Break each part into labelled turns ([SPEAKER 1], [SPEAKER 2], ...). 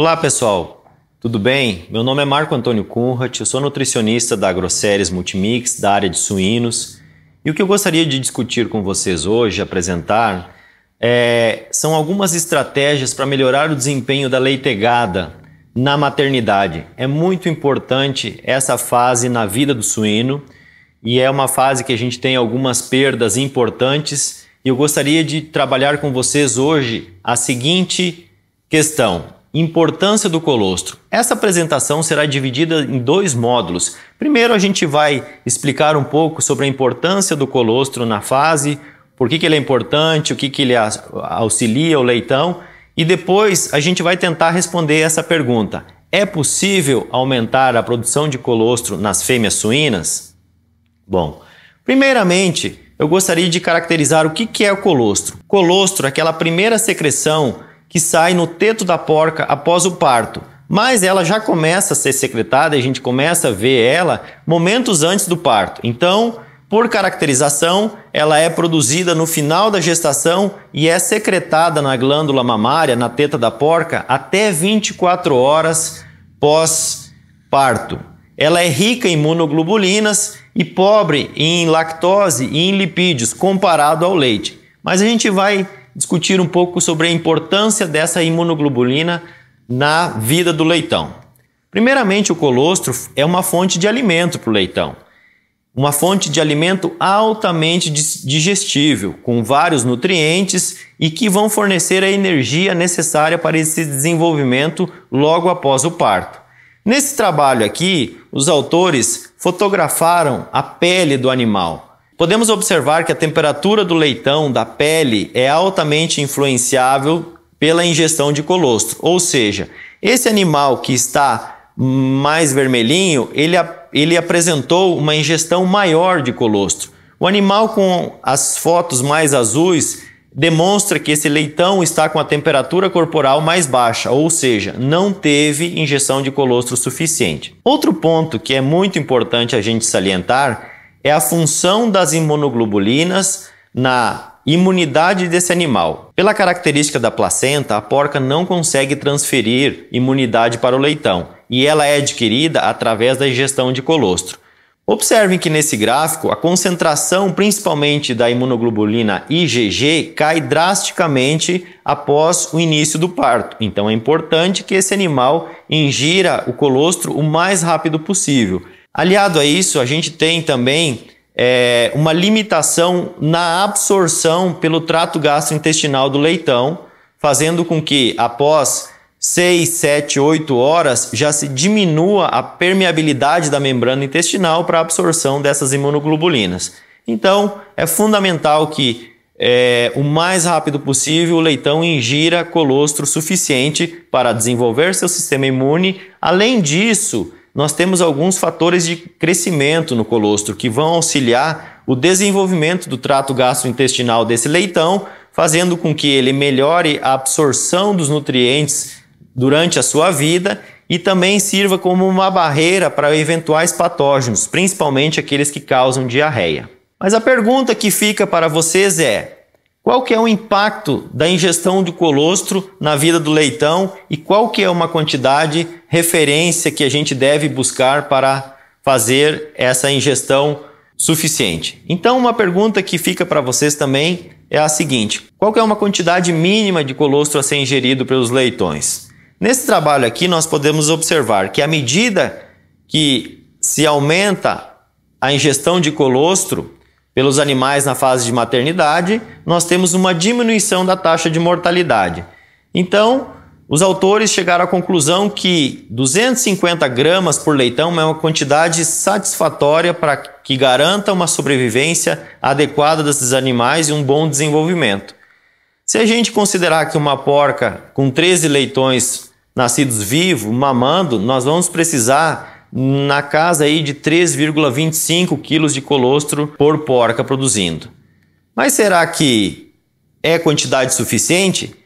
[SPEAKER 1] Olá pessoal, tudo bem? Meu nome é Marco Antônio Kunrat, eu sou nutricionista da Agroceres Multimix, da área de suínos. E o que eu gostaria de discutir com vocês hoje, apresentar, são algumas estratégias para melhorar o desempenho da leitegada na maternidade. É muito importante essa fase na vida do suíno e é uma fase que a gente tem algumas perdas importantes e eu gostaria de trabalhar com vocês hoje a seguinte questão. Importância do colostro. Essa apresentação será dividida em dois módulos. Primeiro a gente vai explicar um pouco sobre a importância do colostro na fase, por que ele é importante, o que ele auxilia o leitão e depois a gente vai tentar responder essa pergunta. É possível aumentar a produção de colostro nas fêmeas suínas? Bom, primeiramente eu gostaria de caracterizar o que é o colostro. Colostro é aquela primeira secreção que sai no teto da porca após o parto, mas ela já começa a ser secretada e a gente começa a ver ela momentos antes do parto. Então, por caracterização, ela é produzida no final da gestação e é secretada na glândula mamária, na teta da porca, até 24 horas pós-parto. Ela é rica em imunoglobulinas e pobre em lactose e em lipídios comparado ao leite. Mas a gente vai discutir um pouco sobre a importância dessa imunoglobulina na vida do leitão. Primeiramente, o colostro é uma fonte de alimento para o leitão. Uma fonte de alimento altamente digestível, com vários nutrientes e que vão fornecer a energia necessária para esse desenvolvimento logo após o parto. Nesse trabalho aqui, os autores fotografaram a pele do animal. Podemos observar que a temperatura do leitão, da pele, é altamente influenciável pela ingestão de colostro. Ou seja, esse animal que está mais vermelhinho, ele apresentou uma ingestão maior de colostro. O animal com as fotos mais azuis demonstra que esse leitão está com a temperatura corporal mais baixa, ou seja, não teve ingestão de colostro suficiente. Outro ponto que é muito importante a gente salientar é a função das imunoglobulinas na imunidade desse animal. Pela característica da placenta, a porca não consegue transferir imunidade para o leitão e ela é adquirida através da ingestão de colostro. Observem que nesse gráfico a concentração principalmente da imunoglobulina IgG cai drasticamente após o início do parto. Então é importante que esse animal ingira o colostro o mais rápido possível. Aliado a isso, a gente tem também uma limitação na absorção pelo trato gastrointestinal do leitão, fazendo com que após 6, 7, 8 horas já se diminua a permeabilidade da membrana intestinal para a absorção dessas imunoglobulinas. Então, é fundamental que o mais rápido possível o leitão ingira colostro suficiente para desenvolver seu sistema imune. Além disso, nós temos alguns fatores de crescimento no colostro que vão auxiliar o desenvolvimento do trato gastrointestinal desse leitão, fazendo com que ele melhore a absorção dos nutrientes durante a sua vida e também sirva como uma barreira para eventuais patógenos, principalmente aqueles que causam diarreia. Mas a pergunta que fica para vocês é: qual que é o impacto da ingestão de colostro na vida do leitão e qual que é uma quantidade referência que a gente deve buscar para fazer essa ingestão suficiente? Então, uma pergunta que fica para vocês também é a seguinte: qual que é uma quantidade mínima de colostro a ser ingerido pelos leitões? Nesse trabalho aqui, nós podemos observar que à medida que se aumenta a ingestão de colostro pelos animais na fase de maternidade, nós temos uma diminuição da taxa de mortalidade. Então, os autores chegaram à conclusão que 250 gramas por leitão é uma quantidade satisfatória para que garanta uma sobrevivência adequada desses animais e um bom desenvolvimento. Se a gente considerar que uma porca com 13 leitões nascidos vivos, mamando, nós vamos precisar na casa aí de 3,25 quilos de colostro por porca produzindo. Mas será que é quantidade suficiente?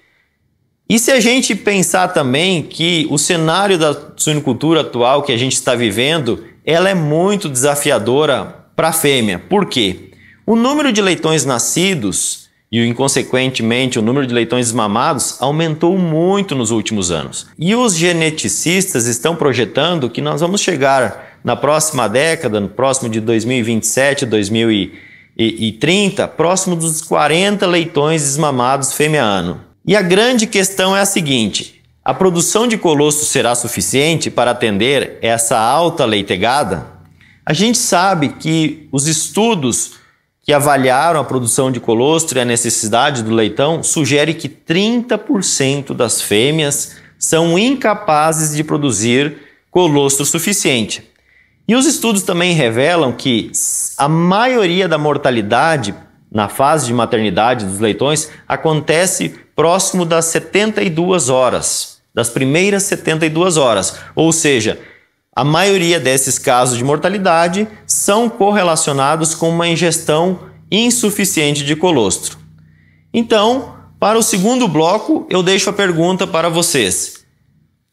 [SPEAKER 1] E se a gente pensar também que o cenário da suinocultura atual que a gente está vivendo, ela é muito desafiadora para a fêmea. Por quê? O número de leitões nascidos e, inconsequentemente, o número de leitões desmamados aumentou muito nos últimos anos. E os geneticistas estão projetando que nós vamos chegar na próxima década, no próximo de 2027, 2030, próximo dos 40 leitões desmamados fêmea ano. E a grande questão é a seguinte: a produção de colostro será suficiente para atender essa alta leitegada? A gente sabe que os estudos que avaliaram a produção de colostro e a necessidade do leitão sugerem que 30% das fêmeas são incapazes de produzir colostro suficiente. E os estudos também revelam que a maioria da mortalidade na fase de maternidade dos leitões acontece próximo das 72 horas, das primeiras 72 horas, ou seja, a maioria desses casos de mortalidade são correlacionados com uma ingestão insuficiente de colostro. Então, para o segundo bloco, eu deixo a pergunta para vocês.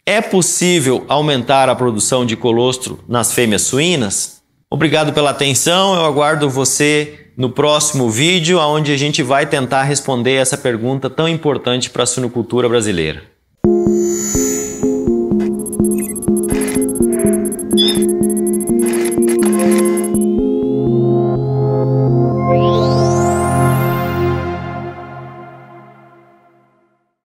[SPEAKER 1] É possível aumentar a produção de colostro nas fêmeas suínas? Obrigado pela atenção, eu aguardo você no próximo vídeo, onde a gente vai tentar responder essa pergunta tão importante para a suinocultura brasileira.